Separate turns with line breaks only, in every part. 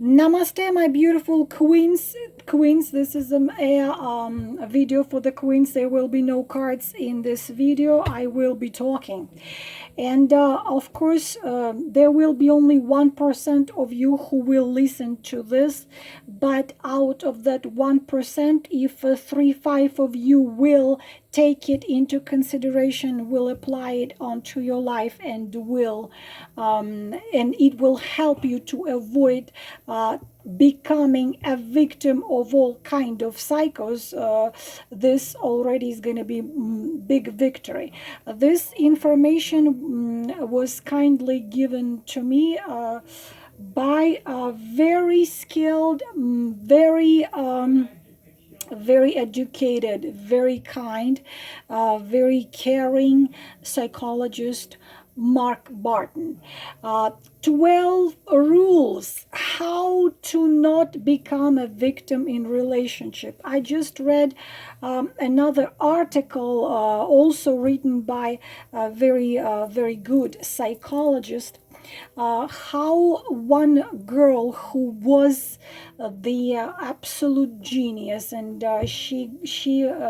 Namaste, my beautiful queens. Queens, this is a video for the queens. There will be no cards in this video. I will be talking. And of course, there will be only 1% of you who will listen to this. But out of that 1%, if 3-5 of you will take it into consideration, will apply it onto your life, and it will help you to avoid becoming a victim of all kind of psychos. This already is going to be big victory. This information was kindly given to me by a very skilled, very educated, very kind, very caring psychologist, Mark Barton. 12 rules how to not become a victim in relationship. I just read another article also written by a very good psychologist, how one girl who was the absolute genius, and she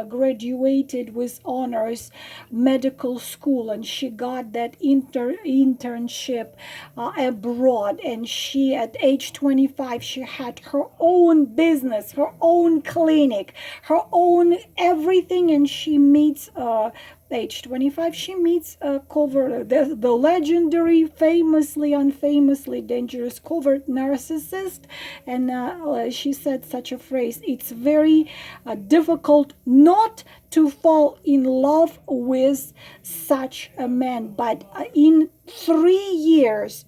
graduated with honors medical school, and she got that internship abroad, and she at age 25 she had her own business, her own clinic, her own everything, and she meets age 25 she meets the legendary, famously unfamously dangerous covert narcissist. And she said such a phrase: it's very difficult not to fall in love with such a man. But in 3 years,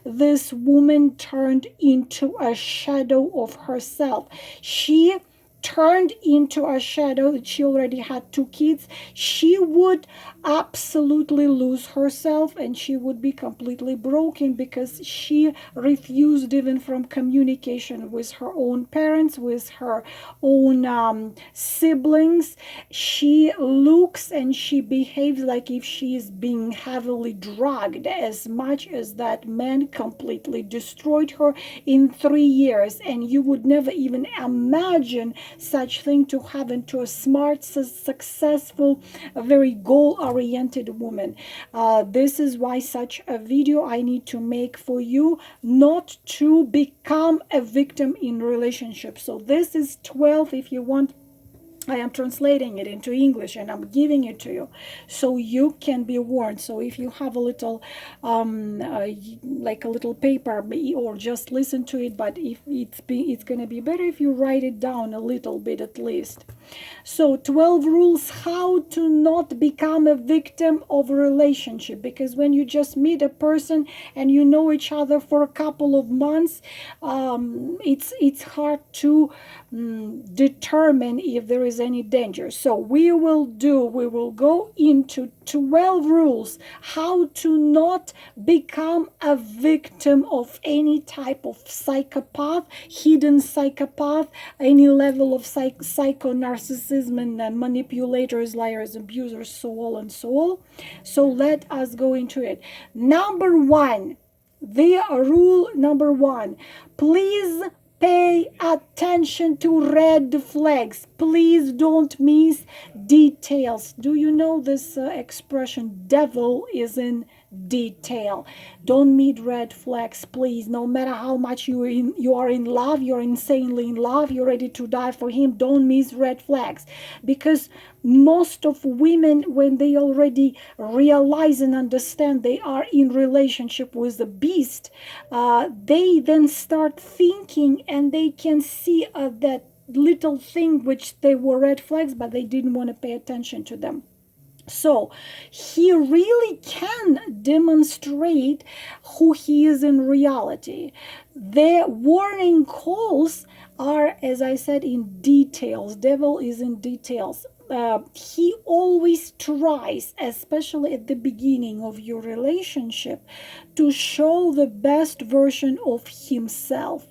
this woman turned into a shadow of herself. She turned into a shadow. She already had 2 kids. She would absolutely lose herself, and she would be completely broken because she refused even from communication with her own parents, with her own siblings. She looks and she behaves like if she is being heavily drugged, as much as that man completely destroyed her in 3 years. And you would never even imagine such thing to happen to a smart, successful, a very goal-oriented woman. This is why such a video I need to make for you, not to become a victim in relationships. So this is 12. If you want, I am translating it into English and I'm giving it to you so you can be warned. So if you have a little like a little paper, or just listen to it, but if it's going to be better if you write it down a little bit at least. So 12 rules how to not become a victim of a relationship, because when you just meet a person and you know each other for a couple of months, it's hard to determine if there is any danger. So we will go into 12 rules how to not become a victim of any type of psychopath, hidden psychopath, any level of psycho narcissism, and manipulators, liars, abusers, so on and so on. So let us go into it. Number 1, the rule number 1: please pay attention to red flags. Please don't miss details. Do you know this expression, devil is in detail? Don't meet red flags, please. No matter how much you are in love, you're insanely in love, you're ready to die for him, don't miss red flags. Because most of women, when they already realize and understand they are in relationship with a beast, they then start thinking, and they can see that little thing which they were red flags, but they didn't want to pay attention to them. So he really can demonstrate who he is in reality. The warning calls are, as I said, in details. Devil is in details. He always tries, especially at the beginning of your relationship, to show the best version of himself.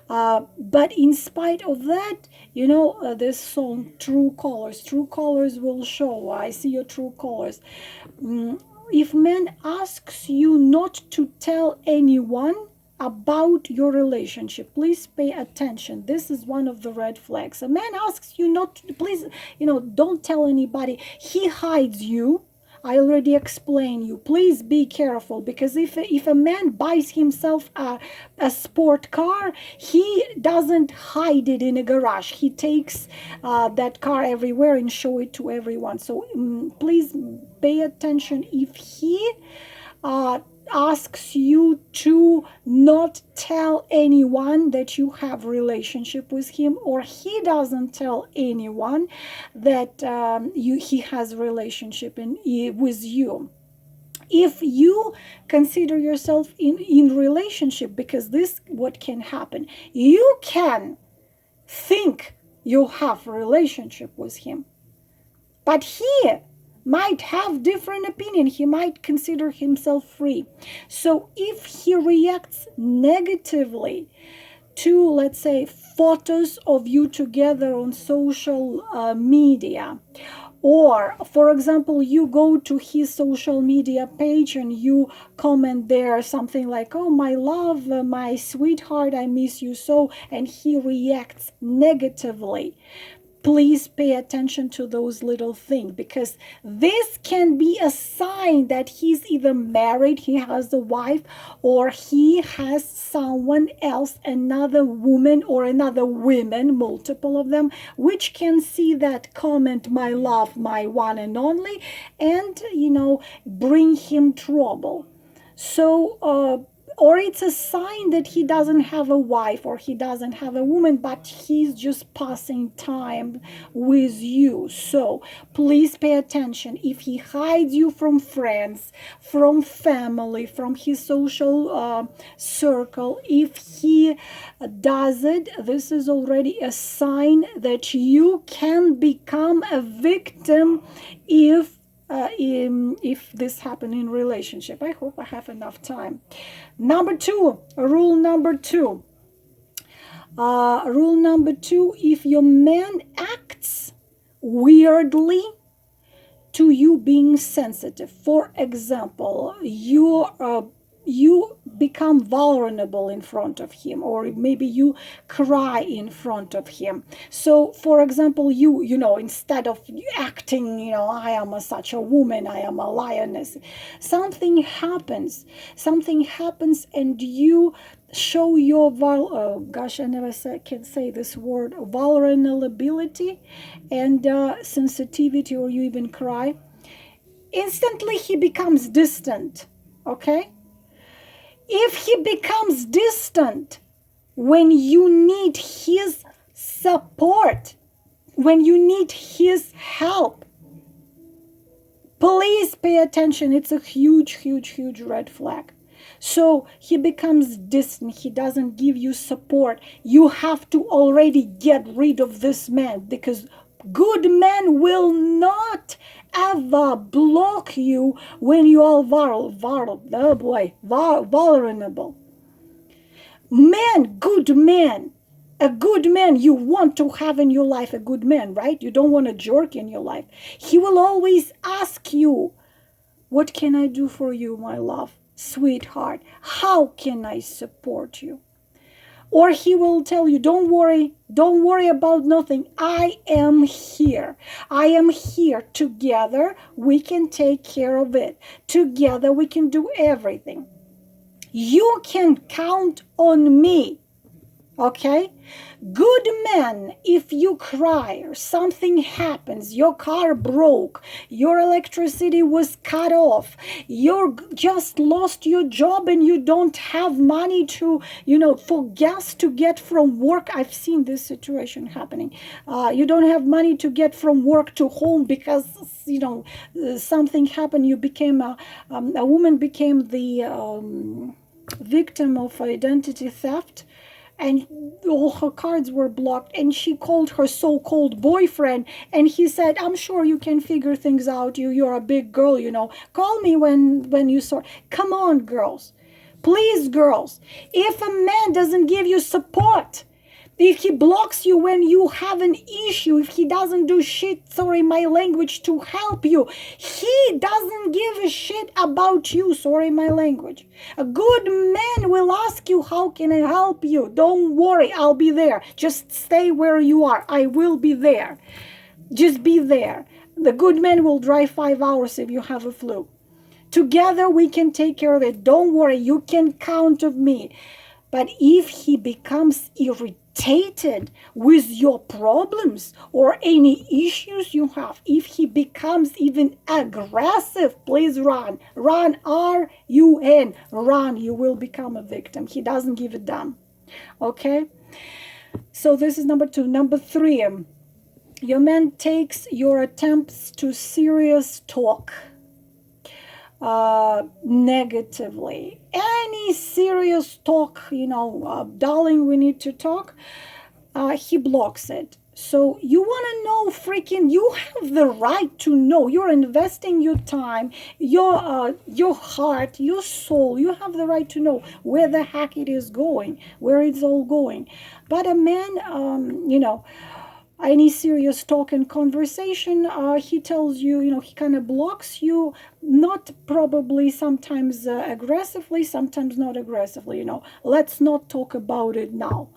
But in spite of that, this song, True Colors will show. I see your true colors. If man asks you not to tell anyone, about your relationship. Please pay attention. This is one of the red flags. A man asks you not to, please, don't tell anybody. He hides you. I already explained you. Please be careful, because if a man buys himself a sport car, he doesn't hide it in a garage. He takes that car everywhere and show it to everyone. So please pay attention. If he asks you to not tell anyone that you have relationship with him, or he doesn't tell anyone that he has relationship with you, if you consider yourself in relationship, because this what can happen, you can think you have a relationship with him, but he might have different opinion. He might consider himself free. So if he reacts negatively to, let's say, photos of you together on social media, or for example, you go to his social media page and you comment there something like, oh, my love, my sweetheart, I miss you so, and he reacts negatively, please pay attention to those little things, because this can be a sign that he's either married, he has a wife, or he has someone else, another woman or another women, multiple of them, which can see that comment, my love, my one and only, and bring him trouble. So or it's a sign that he doesn't have a wife or he doesn't have a woman, but he's just passing time with you. So please pay attention. If he hides you from friends, from family, from his social circle, if he does it, this is already a sign that you can become a victim if this happen in relationship. I hope I have enough time. Rule number two, if your man acts weirdly to you being sensitive, for example, you become vulnerable in front of him, or maybe you cry in front of him. So for example, you instead of acting, I am such a woman, I am a lioness, something happens and you show your I never can say this word, vulnerability and sensitivity, or you even cry, instantly he becomes distant. Okay, if he becomes distant when you need his support, when you need his help, please pay attention. It's a huge red flag. So he becomes distant, he doesn't give you support. You have to already get rid of this man, because good men will not ever block you when you are vulnerable. A good man you want to have in your life, a good man, right? You don't want a jerk in your life. He will always ask you, what can I do for you, my love, sweetheart? How can I support you? Or he will tell you, don't worry about nothing. I am here. Together we can take care of it. Together we can do everything. You can count on me. Okay? Good men, if you cry or something happens, your car broke, your electricity was cut off, you just lost your job and you don't have money to, for gas to get from work. I've seen this situation happening. You don't have money to get from work to home because, something happened. You became a woman became the victim of identity theft, and all her cards were blocked, and she called her so-called boyfriend, and he said, I'm sure you can figure things out, you're a big girl, call me when you sort. Come on, girls, please, girls, if a man doesn't give you support, If he blocks you when you have an issue, if he doesn't do shit, sorry my language, to help you, he doesn't give a shit about you, sorry my language. A good man will ask you, how can I help you? Don't worry, I'll be there. Just stay where you are. I will be there. Just be there. The good man will drive 5 hours if you have a flu. Together we can take care of it. Don't worry, you can count on me. But if he becomes irritated with your problems or any issues you have, if he becomes even aggressive, please run. Run, R-U-N. Run, you will become a victim. He doesn't give a damn. Okay? So this is number 2. Number 3, your man takes your attempts to serious talk negatively. Any serious talk, darling, we need to talk, he blocks it. So you want to know, freaking, you have the right to know. You're investing your time, your heart, your soul. You have the right to know where the heck it is going, where it's all going. But a man, any serious talk and conversation, he tells you, he kind of blocks you, not probably sometimes aggressively, sometimes not aggressively, let's not talk about it now.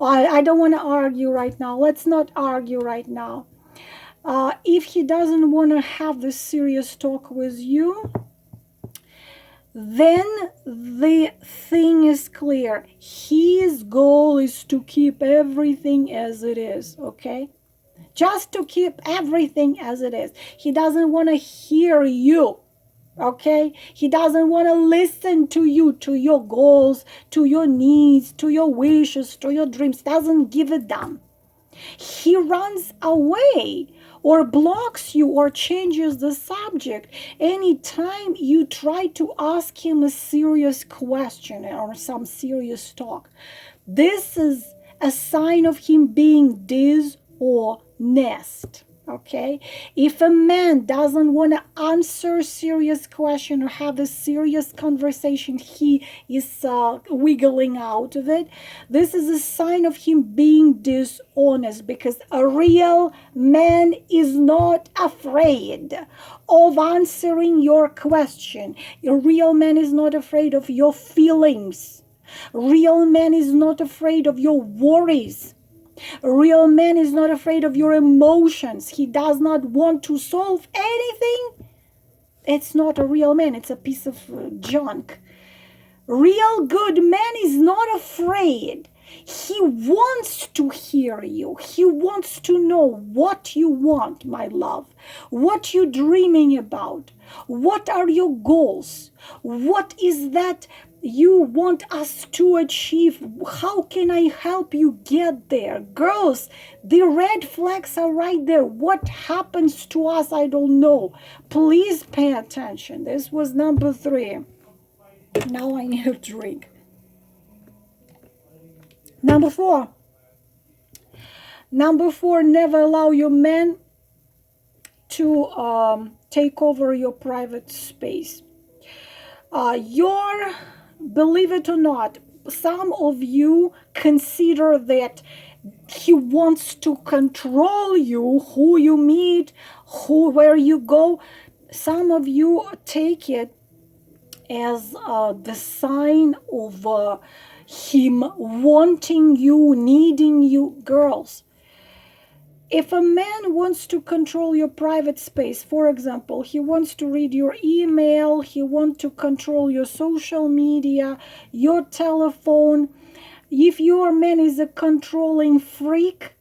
I don't want to argue right now. Let's not argue right now. If he doesn't want to have this serious talk with you, then the thing is clear. His goal is to keep everything as it is, okay? Just to keep everything as it is. He doesn't want to hear you, okay? He doesn't want to listen to you, to your goals, to your needs, to your wishes, to your dreams. Doesn't give a damn. He runs away or blocks you or changes the subject anytime you try to ask him a serious question or some serious talk. This is a sign of him being dishonest. Okay, if a man doesn't want to answer a serious question or have a serious conversation, he is wiggling out of it. This is a sign of him being dishonest, because a real man is not afraid of answering your question. A real man is not afraid of your feelings. A real man is not afraid of your worries. A real man is not afraid of your emotions. He does not want to solve anything. It's not a real man. It's a piece of junk. Real good man is not afraid. He wants to hear you. He wants to know what you want, my love. What you're dreaming about. What are your goals? What is that you want us to achieve? How can I help you get there? Girls, the red flags are right there. What happens to us, I don't know. Please pay attention. This was number 3. Now I need a drink. Number 4. Number 4, never allow your man to take over your private space. Believe it or not, some of you consider that he wants to control you, who you meet, where you go. Some of you take it as the sign of him wanting you, needing you. Girls, if a man wants to control your private space, for example, he wants to read your email, he wants to control your social media, your telephone. If your man is a controlling freak,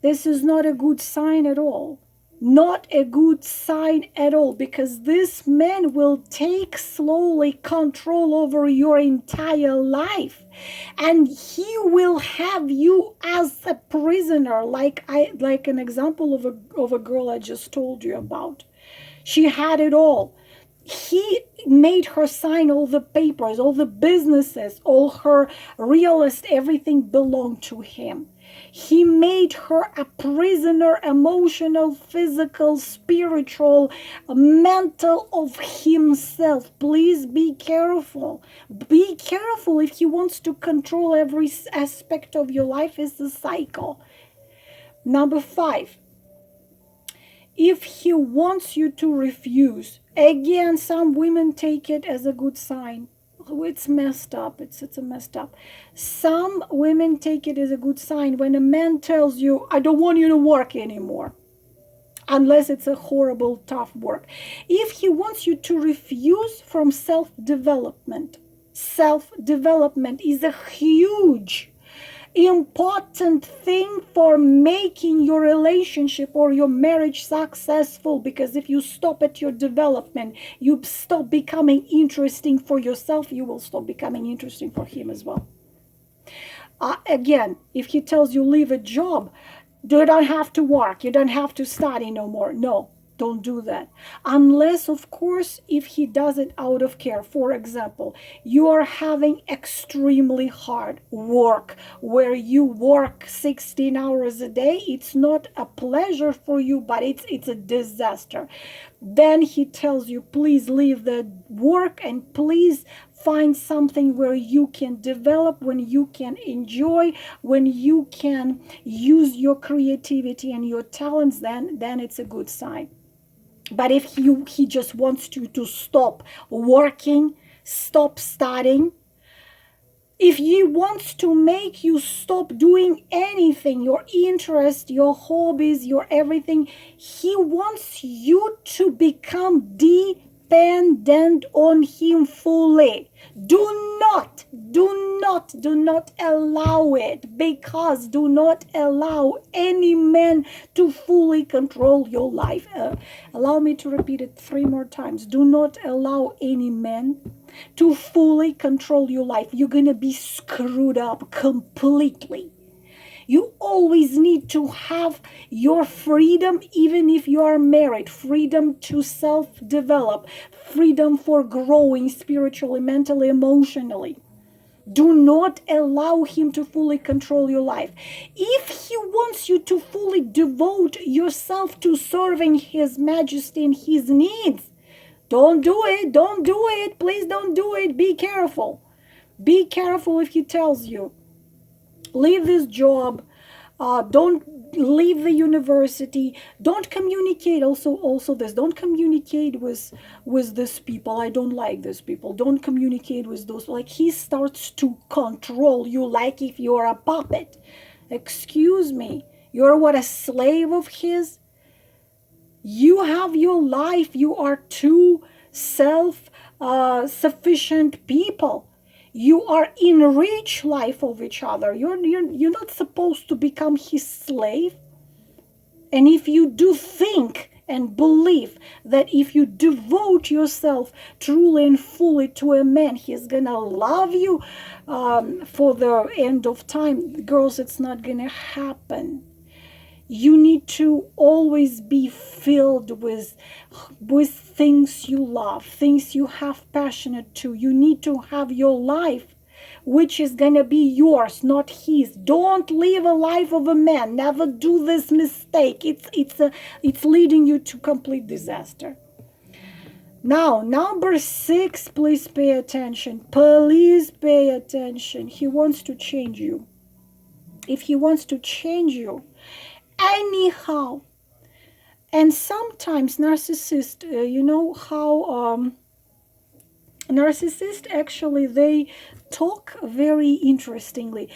this is not a good sign at all. Not a good sign at all, because this man will take slowly control over your entire life, and he will have you as a prisoner, like an example of a girl I just told you about. She had it all. He made her sign all the papers, all the businesses, all her real estate, everything belonged to him. He made her a prisoner, emotional, physical, spiritual, mental of himself. Please be careful. Be careful if he wants to control every aspect of your life. It's a cycle. Number 5. If he wants you to refuse, again, some women take it as a good sign. It's messed up. It's a messed up. Some women take it as a good sign when a man tells you, I don't want you to work anymore. Unless it's a horrible, tough work. If he wants you to refuse from self-development is a huge important thing for making your relationship or your marriage successful, because if you stop at your development, you stop becoming interesting for yourself, you will stop becoming interesting for him as well. Again, if he tells you leave a job, you don't have to work, you don't have to study no more. No, don't do that. Unless, of course, if he does it out of care. For example, you are having extremely hard work where you work 16 hours a day. It's not a pleasure for you, but it's a disaster. Then he tells you, please leave the work and please find something where you can develop, when you can enjoy, when you can use your creativity and your talents, then it's a good sign. But if he just wants you to stop working, stop studying, if he wants to make you stop doing anything, your interest, your hobbies, your everything, he wants you to become dependent on him fully. Do not allow it, because do not allow any man to fully control your life. Allow me to repeat it 3 more times. Do not allow any man to fully control your life. You're gonna be screwed up completely. You always need to have your freedom, even if you are married, freedom to self-develop, freedom for growing spiritually, mentally, emotionally. Do not allow him to fully control your life. If he wants you to fully devote yourself to serving his majesty and his needs, don't do it. Don't do it. Please don't do it. Be careful. Be careful if he tells you, leave this job, don't leave the university, don't communicate. Also this, don't communicate with these people. I don't like these people. Don't communicate with those. Like, he starts to control you like if you're a puppet. Excuse me, you're what, a slave of his? You have your life. You are two self-sufficient people. You are in rich life of each other. You're not supposed to become his slave. And if you do think and believe that if you devote yourself truly and fully to a man, he's gonna love you for the end of time, girls, it's not gonna happen. You need to always be filled with things you love, things you have passionate to. You need to have your life, which is going to be yours, not his. Don't live a life of a man. Never do this mistake. It's leading you to complete disaster. Now, number 6, please pay attention. Please pay attention. He wants to change you. If he wants to change you, anyhow, and sometimes narcissists, you know how narcissists actually, they talk very interestingly.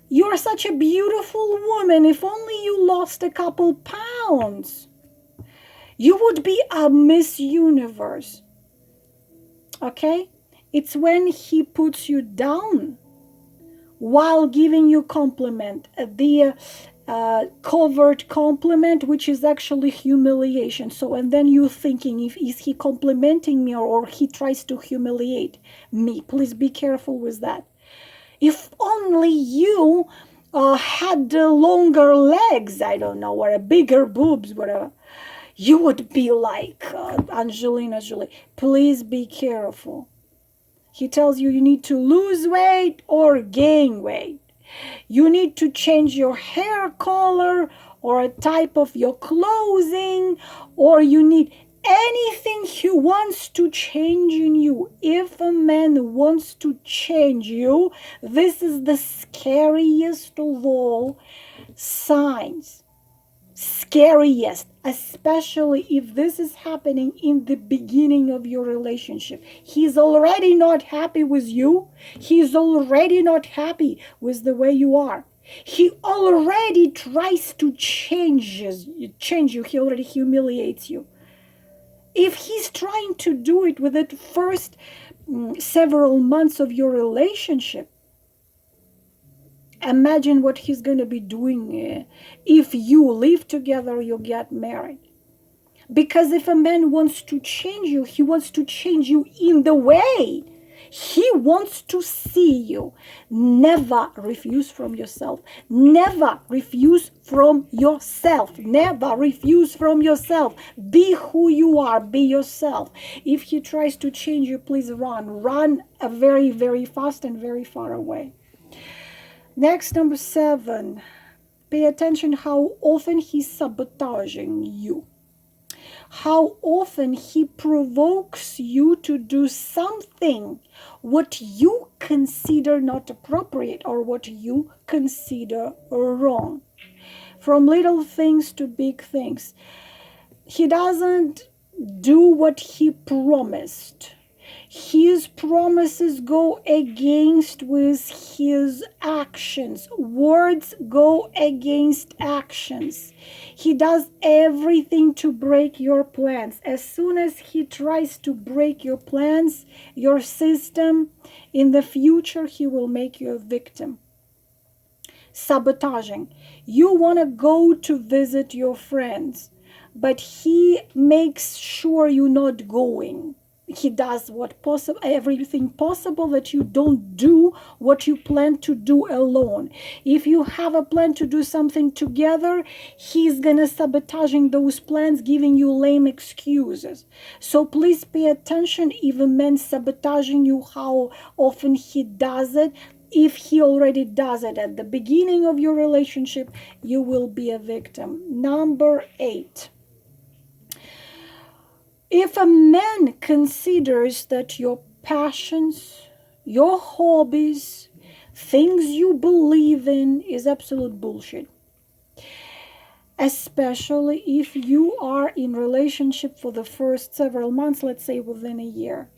You're such a beautiful woman. If only you lost a couple pounds, you would be a Miss Universe. Okay? It's when he puts you down while giving you compliment. The covert compliment, which is actually humiliation. So, and then you're thinking, is he complimenting me, or he tries to humiliate me? Please be careful with that. If only you had longer legs, I don't know, or a bigger boobs, whatever. you would be like Angelina Jolie. Please be careful. He tells you need to lose weight or gain weight. You need to change your hair color or a type of your clothing, or you need anything he wants to change in you. If a man wants to change you, this is the scariest of all signs. Scariest, especially if this is happening in the beginning of your relationship. He's already not happy with you. He's already not happy with the way you are. He already tries to change you. He already humiliates you. If he's trying to do it with the first several months of your relationship, imagine what he's going to be doing if you live together, you get married. Because if a man wants to change you, he wants to change you in the way he wants to see you. Never refuse from yourself. Never refuse from yourself. Never refuse from yourself. Be who you are. Be yourself. If he tries to change you, please run. Run very, very fast and very far away. Next, number 7. Pay attention how often he's sabotaging you. How often he provokes you to do something what you consider not appropriate or what you consider wrong. From little things to big things. He doesn't do what he promised. His promises go against with his actions. Words go against actions. He does everything to break your plans. As soon as he tries to break your plans, your system, in the future, he will make you a victim. Sabotaging. You want to go to visit your friends, but he makes sure you're not going. He does everything possible that you don't do what you plan to do alone. If you have a plan to do something together, he's gonna sabotaging those plans, giving you lame excuses. So please pay attention if a man sabotaging you, how often he does it. If he already does it at the beginning of your relationship, you will be a victim. Number 8. If a man considers that your passions, your hobbies, things you believe in is absolute bullshit, especially if you are in relationship for the first several months, let's say within a year,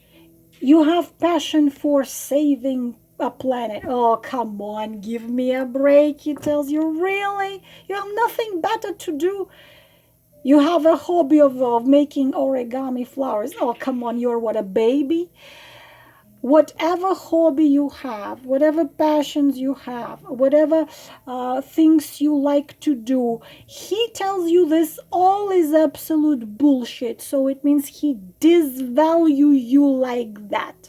you have passion for saving a planet. Oh, come on, give me a break. He tells you, really? You have nothing better to do? You have a hobby of making origami flowers. Oh, come on, you're what, a baby? Whatever hobby you have, whatever passions you have, whatever things you like to do, he tells you this all is absolute bullshit. So it means he disvalues you like that.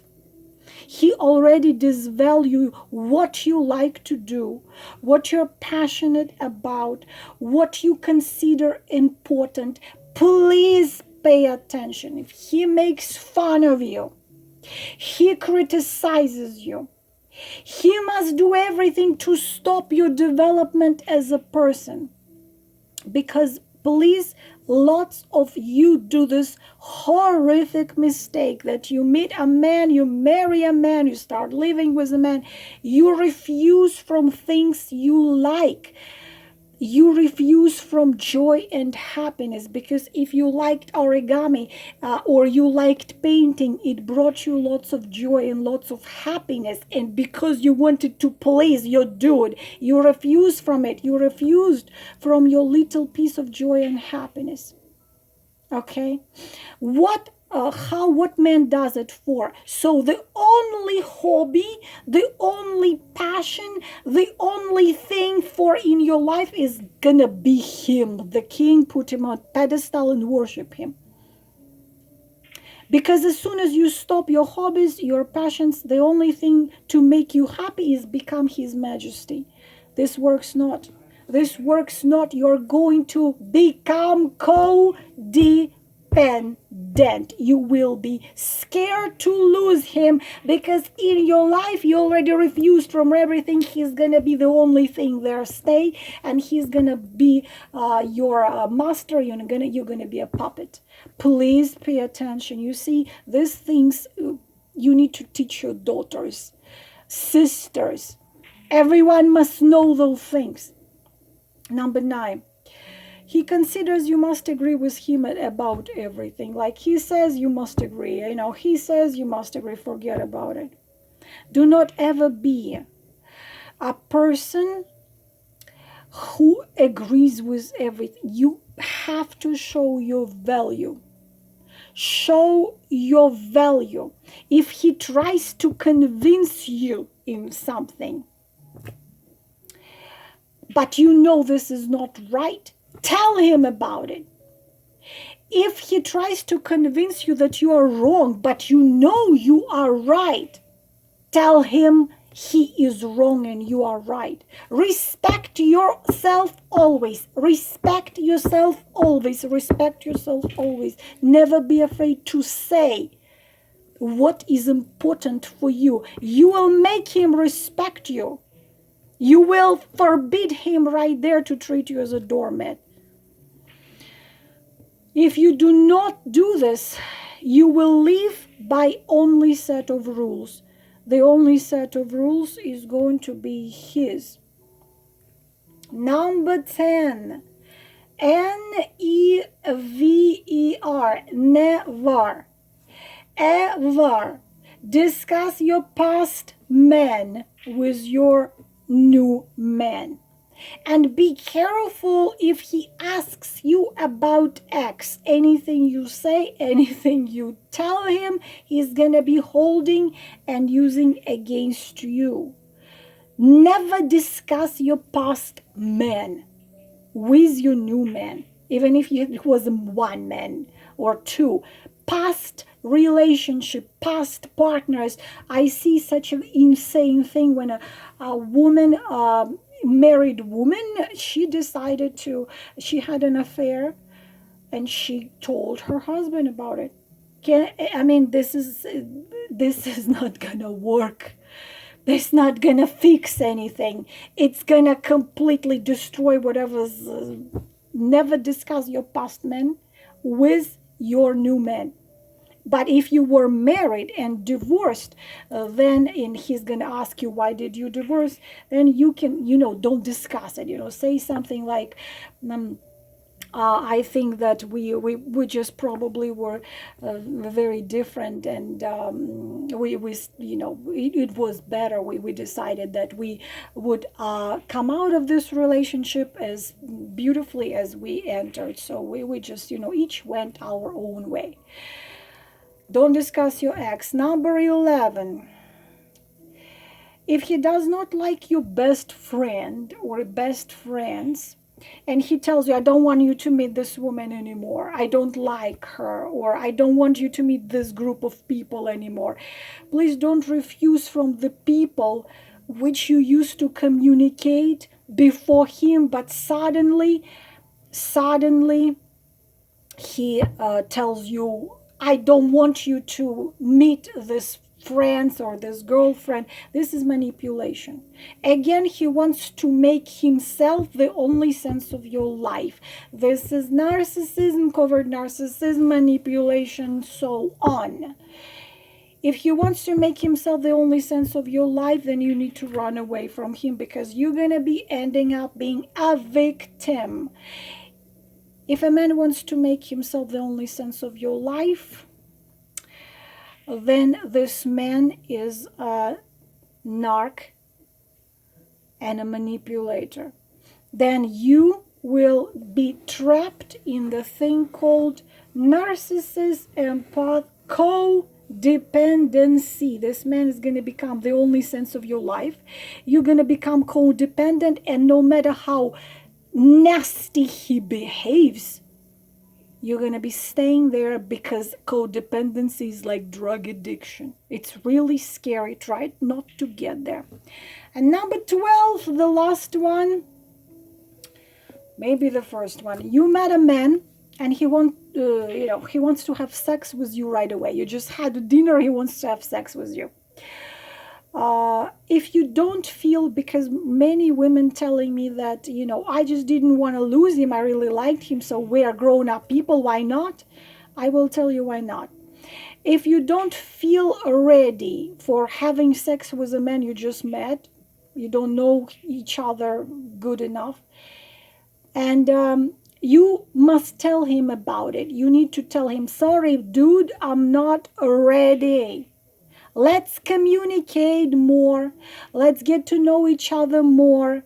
He already disvalues what you like to do, what you're passionate about, what you consider important. Please pay attention. If he makes fun of you, he criticizes you, he must do everything to stop your development as a person. Because please, lots of you do this horrific mistake that you meet a man, you marry a man, you start living with a man, you refuse from things you like. You refuse from joy and happiness, because if you liked origami or you liked painting, it brought you lots of joy and lots of happiness, and because you wanted to please your dude, you refused from it. You refused from your little piece of joy and happiness. Okay? What man does it for? So the only hobby, the only passion, the only thing for in your life is gonna be him, the king. Put him on pedestal and worship him. Because as soon as you stop your hobbies, your passions, the only thing to make you happy is become his majesty. This works not. This works not. You're going to become codependent. You will be scared to lose him because in your life you already refused from everything. He's gonna be the only thing there. Stay, and he's gonna be your master. You're gonna be a puppet. Please pay attention. You see, these things you need to teach your daughters, sisters. Everyone must know those things. Number 9, he considers you must agree with him about everything. Like he says, you must agree. You know, he says you must agree. Forget about it. Do not ever be a person who agrees with everything. You have to show your value. Show your value. If he tries to convince you in something, but you know this is not right, tell him about it. If he tries to convince you that you are wrong, but you know you are right, tell him he is wrong and you are right. Respect yourself always. Respect yourself always. Respect yourself always. Never be afraid to say what is important for you. You will make him respect you. You will forbid him right there to treat you as a doormat. If you do not do this, you will live by only set of rules. The only set of rules is going to be his. Number 10, N-E-V-E-R, never, ever discuss your past man with your new man. And be careful if he asks you about X. Anything you say, anything you tell him, he's gonna be holding and using against you. Never discuss your past man with your new man, even if it was one man or two. Past relationship, past partners. I see such an insane thing when a woman, married woman, she had an affair and she told her husband about it. This is not gonna work. It's not gonna fix anything. It's gonna completely destroy whatever's. Never discuss your past man with your new man. But if you were married and divorced, then he's going to ask you, why did you divorce? Then you can, don't discuss it. Say something like, I think that we just probably were very different, and it was better. We decided that we would come out of this relationship as beautifully as we entered. So we just, each went our own way. Don't discuss your ex. Number 11. If he does not like your best friend or best friends, and he tells you, I don't want you to meet this woman anymore, I don't like her, or I don't want you to meet this group of people anymore, please don't refuse from the people which you used to communicate before him, but suddenly he tells you, I don't want you to meet this friends or this girlfriend. This is manipulation. Again, he wants to make himself the only sense of your life. This is narcissism, covert narcissism, manipulation, so on. If he wants to make himself the only sense of your life, then you need to run away from him, because you're going to be ending up being a victim. If a man wants to make himself the only sense of your life, then this man is a narc and a manipulator. Then you will be trapped in the thing called narcissist, empath, codependency. This man is going to become the only sense of your life. You're going to become codependent, and no matter how nasty he behaves, you're going to be staying there, because codependency is like drug addiction. It's really scary. Try not to get there. And number 12, the last one, Maybe the first one. You met a man and he he wants to have sex with you right away. You just had dinner, he wants to have sex with you. If you don't feel, because many women telling me that, I just didn't want to lose him, I really liked him, so we are grown-up people, why not? I will tell you why not. If you don't feel ready for having sex with a man you just met, you don't know each other good enough, and you must tell him about it. You need to tell him, sorry, dude, I'm not ready. Let's communicate more. Let's get to know each other more.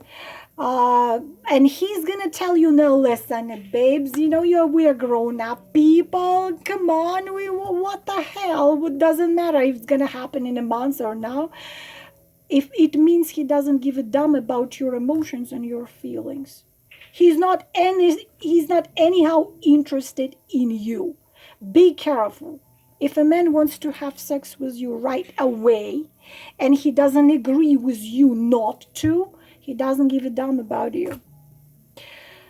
And he's gonna tell you, no, listen, babes, we are grown-up people. Come on, what the hell? It doesn't matter if it's gonna happen in a month or now. If it means he doesn't give a damn about your emotions and your feelings, he's not anyhow interested in you. Be careful. If a man wants to have sex with you right away and he doesn't agree with you not to, he doesn't give a damn about you.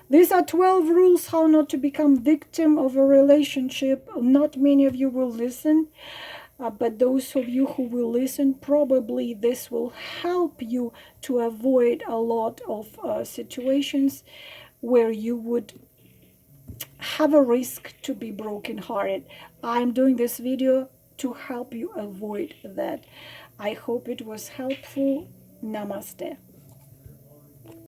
These are 12 rules how not to become victim of a relationship. Not many of you will listen, but those of you who will listen, probably this will help you to avoid a lot of situations where you would have a risk to be brokenhearted. I'm doing this video to help you avoid that. I hope it was helpful. Namaste.